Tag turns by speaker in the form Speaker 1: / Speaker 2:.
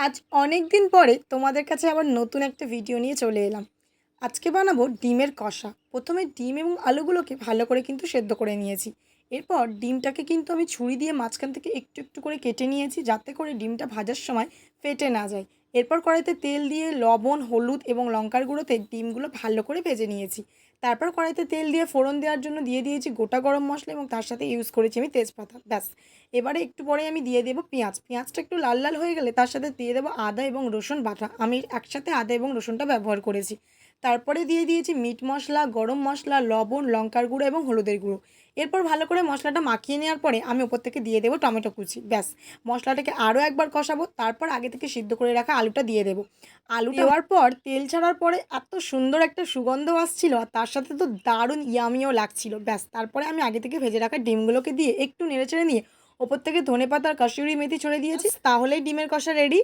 Speaker 1: আজ অনেক দিন পরে তোমাদের কাছে আবার নতুন একটা ভিডিও নিয়ে চলে এলাম। আজকে বানাবো ডিমের কষা। প্রথমে ডিম এবং আলুগুলোকে ভালো করে কিন্তু সেদ্ধ করে নিয়েছি। এরপর ডিমটাকে কিন্তু আমি ছুরি দিয়ে মাঝখান থেকে একটু একটু করে কেটে নিয়েছি, যাতে করে ডিমটা ভাজার সময় ফেটে না যায়। এরপর কড়াইতে তেল দিয়ে লবণ, হলুদ এবং লঙ্কার গুঁড়োতে ডিমগুলো ভালো করে ভেজে নিয়েছি। তারপর কড়াইতে তেল দিয়ে ফোড়ন দেওয়ার জন্য দিয়ে দিয়েছি গোটা গরম মশলা এবং তার সাথে ইউজ করেছি আমি তেজপাতা। ব্যাস, এবারে একটু পরে আমি দিয়ে দেবো পেঁয়াজ। পেঁয়াজটা একটু লাল লাল হয়ে গেলে তার সাথে দিয়ে দেবো আদা এবং রসুন বাটা। আমি একসাথে আদা এবং রসুনটা ব্যবহার করেছি। তারপরে দিয়ে দিয়েছি মিট মশলা, গরম মশলা, লবণ, লঙ্কার গুঁড়ো এবং হলুদের গুঁড়ো। এরপর ভালো করে মশলাটা মাখিয়ে নেওয়ার পরে আমি ওপর থেকে দিয়ে দেবো টমেটো কুচি। ব্যাস, মশলাটাকে আরও একবার কষাবো। তারপর আগে থেকে সিদ্ধ করে রাখা আলুটা দিয়ে দেবো। আলু দেওয়ার পর তেল ছাড়ার পরে এত সুন্দর একটা সুগন্ধ আসছিল, আর তার সাথে তো দারুণ ইয়ামিও লাগছিল। ব্যাস, তারপরে আমি আগে থেকে ভেজে রাখা ডিমগুলোকে দিয়ে একটু নেড়েচেড়ে নিয়ে ওপর থেকে ধনেপাতা আর কাসুরি মেথি ছড়িয়ে দিয়েছি। তাহলেই ডিমের কষা রেডি।